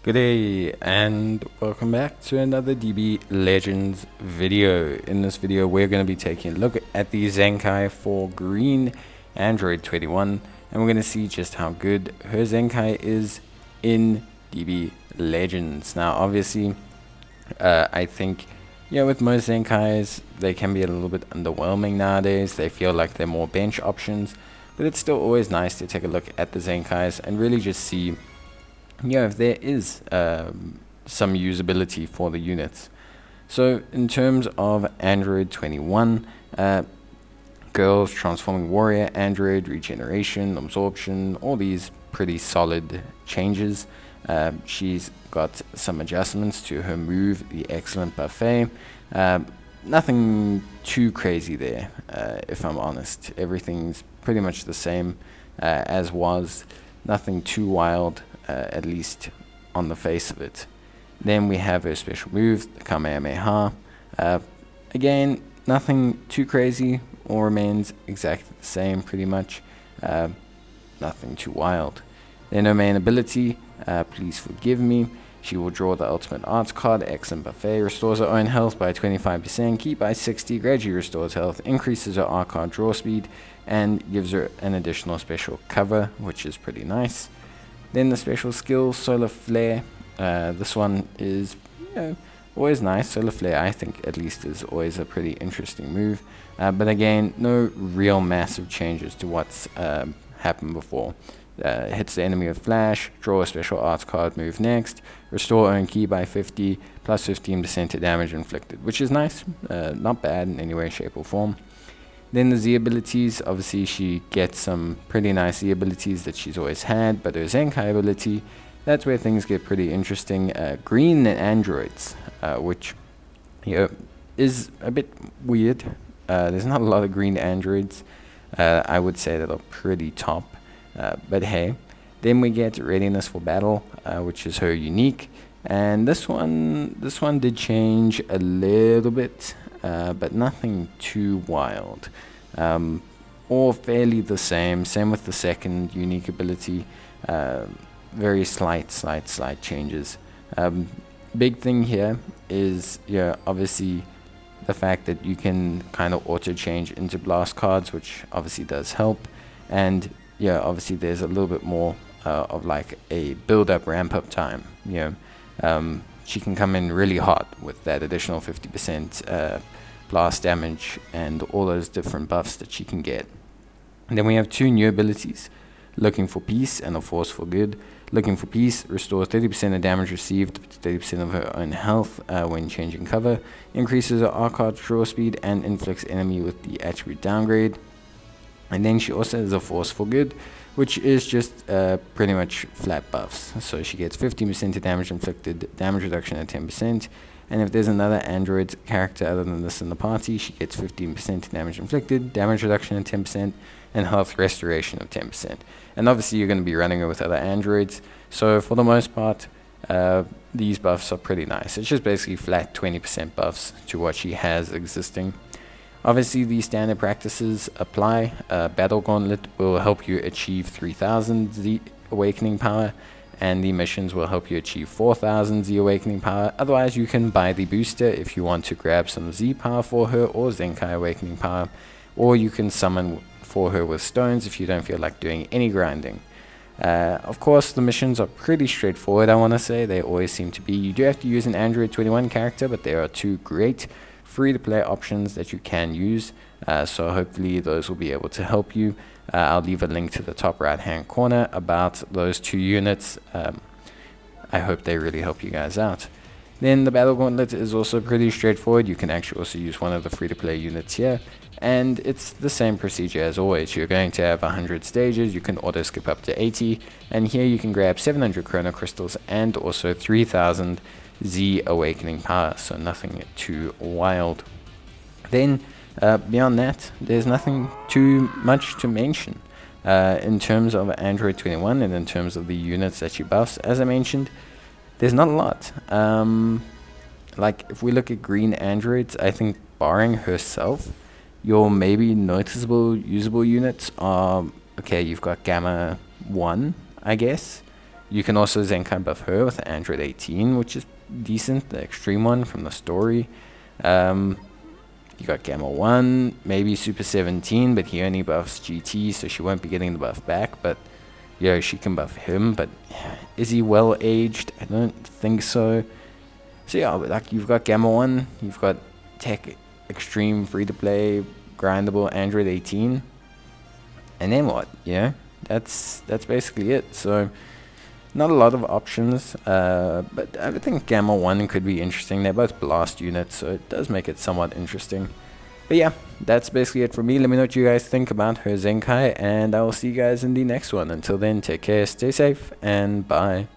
Good day and welcome back to another DB Legends video. In this video we're going to be taking a look at the Zenkai for green Android 21 and we're going to see just how good her Zenkai is in DB Legends. Now obviously I think with most Zenkais they can be a little bit underwhelming nowadays. They feel like they're more bench options, but it's still always nice to take a look at the Zenkais and really just see if there is some usability for the units. So in terms of Android 21, girls, transforming warrior, Android, regeneration, absorption, all these pretty solid changes. She's got some adjustments to her move, the excellent buffet. Nothing too crazy there, if I'm honest. Everything's pretty much the same as was. Nothing too wild. At least on the face of it. Then we have her special move, the Kamehameha. Again, nothing too crazy, all remains exactly the same pretty much. Nothing too wild. Then her main ability, Please Forgive Me. She will draw the ultimate arts card, excellent buffet, restores her own health by 25%, keep by 60, gradually restores health, increases her art card draw speed, and gives her an additional special cover, which is pretty nice. Then the special skill, Solar Flare. This one is always nice. Solar Flare, I think, at least, is always a pretty interesting move. But again, no real massive changes to what's happened before. Hits the enemy with Flash, draw a special arts card, move next, restore own key by 50, plus 15% to damage inflicted, which is nice. Not bad in any way, shape, or form. Then the Z abilities, obviously she gets some pretty nice Z abilities that she's always had, but her Zenkai ability, that's where things get pretty interesting. Green androids, which is a bit weird. There's not a lot of green androids, I would say, that are pretty top, but hey. Then we get Readiness for Battle, which is her unique, and this one did change a little bit. But nothing too wild. All fairly the same. Same with the second unique ability. Very slight changes. Big thing here is obviously the fact that you can kind of auto change into blast cards, which obviously does help. And obviously there's a little bit more of like a build up, ramp up time. She can come in really hot with that additional 50% blast damage and all those different buffs that she can get. And then we have two new abilities, Looking for Peace and A Force for Good. Looking for Peace restores 30% of damage received to 30% of her own health when changing cover, increases her arc card draw speed, and inflicts enemy with the attribute downgrade. And then she also has A Force for Good, which is just pretty much flat buffs. So she gets 15% to damage inflicted, damage reduction at 10%, and if there's another android character other than this in the party, she gets 15% to damage inflicted, damage reduction at 10%, and health restoration of 10%. And obviously you're going to be running her with other androids, so for the most part, these buffs are pretty nice. It's just basically flat 20% buffs to what she has existing. Obviously, these standard practices apply. Battle Gauntlet will help you achieve 3000 Z Awakening Power, and the missions will help you achieve 4000 Z Awakening Power. Otherwise, you can buy the booster if you want to grab some Z Power for her or Zenkai Awakening Power, or you can summon for her with stones if you don't feel like doing any grinding. Of course, the missions are pretty straightforward, I want to say. They always seem to be. You do have to use an Android 21 character, but there are two great free-to-play options that you can use, so hopefully those will be able to help you. I'll leave a link to the top right-hand corner about those two units. I hope they really help you guys out. Then the Battle Gauntlet is also pretty straightforward. You can actually also use one of the free-to-play units here, and it's the same procedure as always. You're going to have 100 stages. You can auto skip up to 80, and here you can grab 700 Chrono Crystals and also 3000 Z Awakening Power, so nothing too wild. Then beyond that, there's nothing too much to mention in terms of Android 21 and in terms of the units that she buffs. As I mentioned, there's not a lot. Like if we look at green androids, I think barring herself, your maybe noticeable usable units are, okay, you've got Gamma 1, I guess. You can also Zenkai buff her with Android 18, which is decent, the extreme one from the story. You got Gamma 1, maybe Super 17, but he only buffs GT, so she won't be getting the buff back. But yeah, she can buff him, but is he well aged? I don't think so. So yeah, like you've got Gamma 1, you've got Tech Extreme Free to Play, grindable Android 18, and then what? That's basically it. So not a lot of options, but I think Gamma 1 could be interesting. They're both blast units, so it does make it somewhat interesting. But yeah, that's basically it for me. Let me know what you guys think about her Zenkai, and I will see you guys in the next one. Until then, take care, stay safe, and bye.